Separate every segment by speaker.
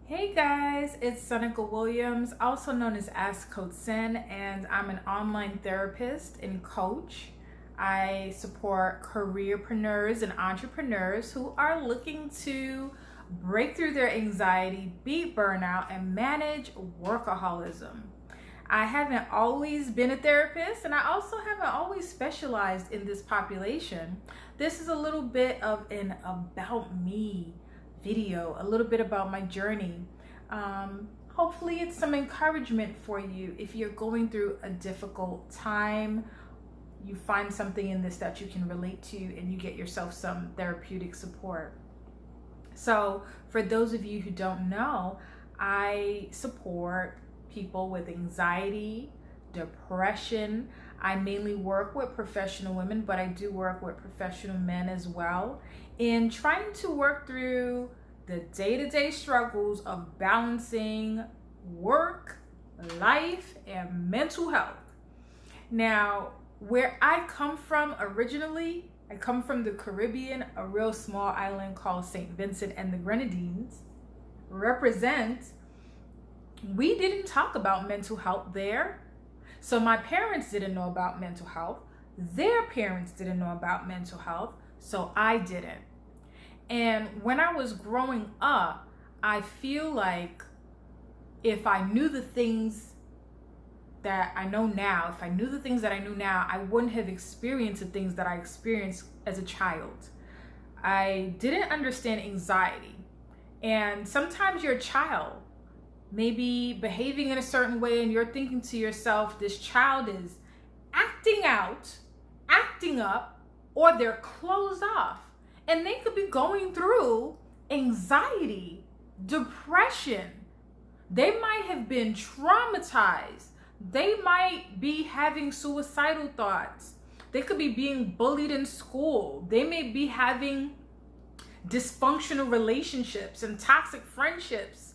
Speaker 1: Hey guys, it's Seneca Williams, also known as Ask Coach Sen, and I'm an online therapist and coach. I support careerpreneurs and entrepreneurs who are looking to break through their anxiety, beat burnout, and manage workaholism. I haven't always been a therapist, and I also haven't always specialized in this population. This is a little bit of an about me video, a little bit about my journey. Hopefully it's some encouragement for you if you're going through a difficult time. You find something in this that you can relate to and you get yourself some therapeutic support. So for those of you who don't know, I support people with anxiety, depression. I mainly work with professional women, but I do work with professional men as well, in trying to work through the day-to-day struggles of balancing work, life, and mental health. Now, where I come from originally, I come from the Caribbean, a real small island called St. Vincent and the Grenadines. We didn't talk about mental health there. So my parents didn't know about mental health. Their parents didn't know about mental health, so I didn't. And when I was growing up, I feel like if I knew the things that I know now, if I knew the things that I knew now, I wouldn't have experienced the things that I experienced as a child. I didn't understand anxiety. And sometimes you're a child, maybe behaving in a certain way, and you're thinking to yourself, this child is acting out, acting up, or they're closed off. And they could be going through anxiety, depression. They might have been traumatized. They might be having suicidal thoughts. They could be being bullied in school. They may be having dysfunctional relationships and toxic friendships.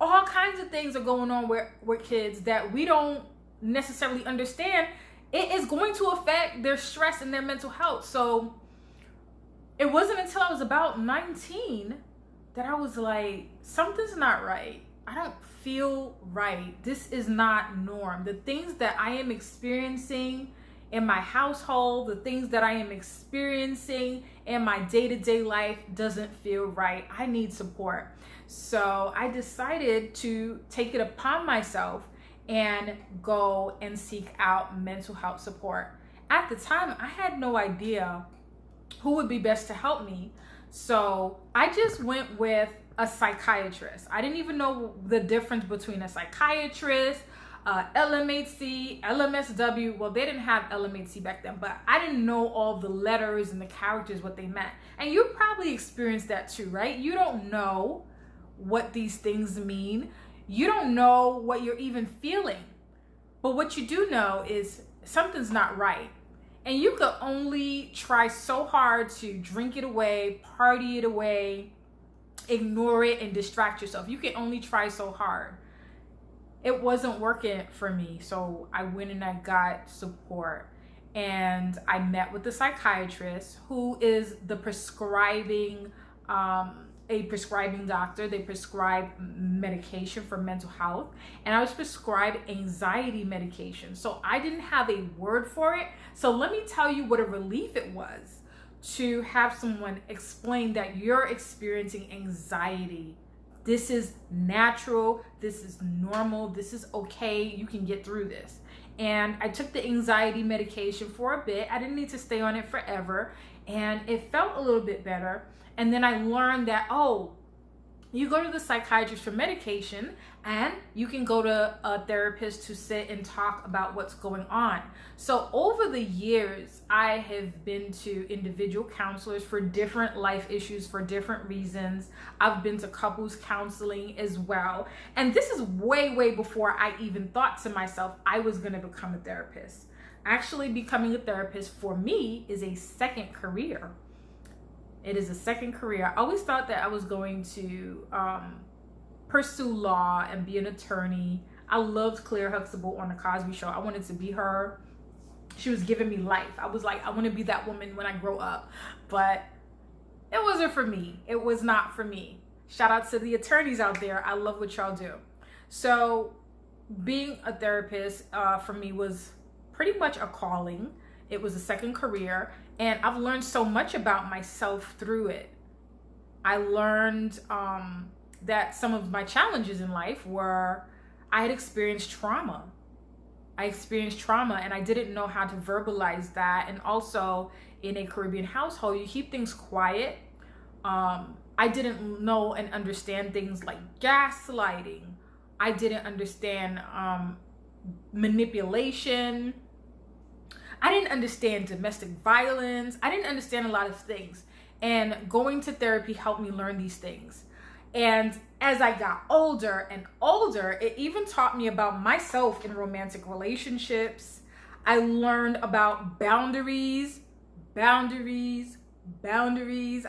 Speaker 1: All kinds of things are going on with kids that we don't necessarily understand. It is going to affect their stress and their mental health. So it wasn't until I was about 19 that I was like, something's not right. I don't feel right. This is not norm. The things that I am experiencing in my household, the things that I am experiencing in my day-to-day life doesn't feel right. I need support. So I decided to take it upon myself and go and seek out mental health support. At the time, I had no idea who would be best to help me. So I just went with a psychiatrist. I didn't even know the difference between a psychiatrist, LMHC, LMSW. Well, they didn't have LMHC back then, but I didn't know all the letters and the characters, what they meant. And you probably experienced that too, right? You don't know what these things mean. You don't know what you're even feeling. But what you do know is something's not right. And you could only try so hard to drink it away, party it away, ignore it, and distract yourself. You can only try so hard. It wasn't working for me. So I went and I got support. And I met with the psychiatrist, who is the prescribing doctor. They prescribe medication for mental health, and I was prescribed anxiety medication. So I didn't have a word for it. So let me tell you what a relief it was to have someone explain that you're experiencing anxiety. This is natural. This is normal. This is okay. You can get through this. And I took the anxiety medication for a bit. I didn't need to stay on it forever, and it felt a little bit better. And then I learned that, you go to the psychiatrist for medication, and you can go to a therapist to sit and talk about what's going on. So over the years, I have been to individual counselors for different life issues for different reasons. I've been to couples counseling as well. And this is way, way before I even thought to myself I was going to become a therapist. Actually, becoming a therapist for me is a second career. It is a second career. I always thought that I was going to pursue law and be an attorney. I loved Claire Huxtable on The Cosby Show. I wanted to be her. She was giving me life. I was like, I want to be that woman when I grow up. But it wasn't for me. It was not for me. Shout out to the attorneys out there. I love what y'all do. So being a therapist for me was pretty much a calling. It was a second career, and I've learned so much about myself through it. I learned that some of my challenges in life were I had experienced trauma. And I didn't know how to verbalize that. And also in a Caribbean household, you keep things quiet. I didn't know and understand things like gaslighting. I didn't understand manipulation. I didn't understand domestic violence. I didn't understand a lot of things. And going to therapy helped me learn these things. And as I got older and older, it even taught me about myself in romantic relationships. I learned about boundaries. I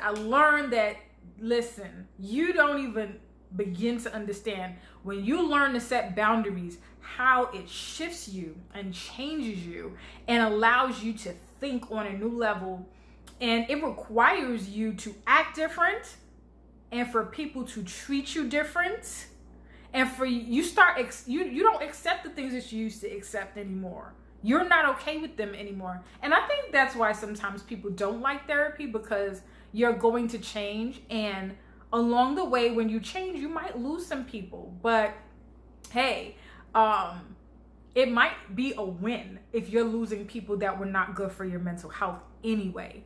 Speaker 1: learned that, listen, you don't even begin to understand when you learn to set boundaries, how it shifts you and changes you and allows you to think on a new level. And it requires you to act different and for people to treat you different. And for you don't accept the things that you used to accept anymore. You're not okay with them anymore. And I think that's why sometimes people don't like therapy, because you're going to change. And along the way, when you change, you might lose some people. But hey, it might be a win if you're losing people that were not good for your mental health anyway.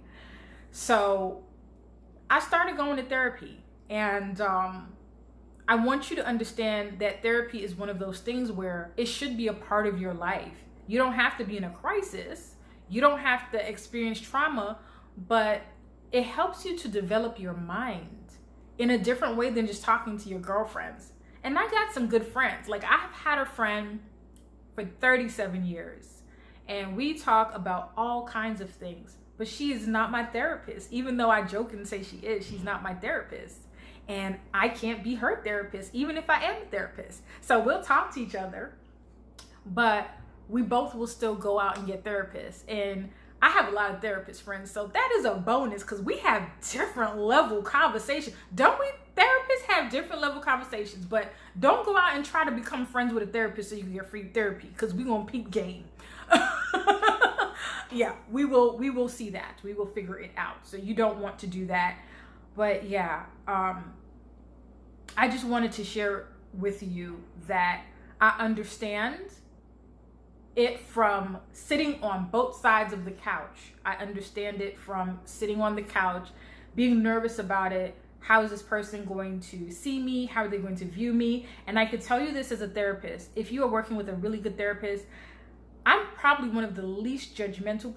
Speaker 1: So I started going to therapy, and I want you to understand that therapy is one of those things where it should be a part of your life. You don't have to be in a crisis. You don't have to experience trauma, but it helps you to develop your mind in a different way than just talking to your girlfriends. And I got some good friends. Like, I have had a friend for 37 years, and we talk about all kinds of things, but she is not my therapist. Even though I joke and say she is, she's not my therapist. And I can't be her therapist, even if I am a therapist. So we'll talk to each other, but we both will still go out and get therapists. And I have a lot of therapist friends, so that is a bonus because we have different level conversations. Don't we therapists have different level conversations? But don't go out and try to become friends with a therapist so you can get free therapy, because we're going to peep game. Yeah, we will see that. We will figure it out. So you don't want to do that. But yeah, I just wanted to share with you that I understand it from sitting on both sides of the couch. I understand it from sitting on the couch, being nervous about it. How is this person going to see me? How are they going to view me? And I could tell you this as a therapist. If you are working with a really good therapist, I'm probably one of the least judgmental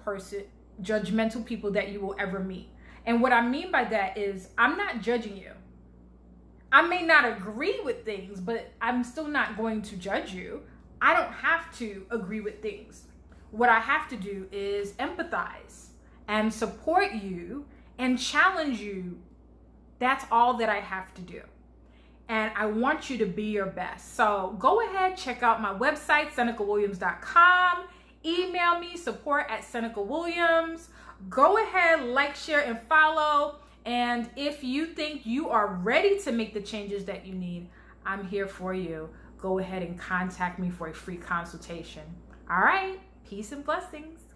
Speaker 1: people that you will ever meet. And what I mean by that is I'm not judging you. I may not agree with things, but I'm still not going to judge you. I don't have to agree with things. What I have to do is empathize and support you and challenge you. That's all that I have to do. And I want you to be your best. So go ahead, check out my website, senecawilliams.com. Email me, support@senecawilliams. Go ahead, like, share, and follow. And if you think you are ready to make the changes that you need, I'm here for you. Go ahead and contact me for a free consultation. All right, peace and blessings.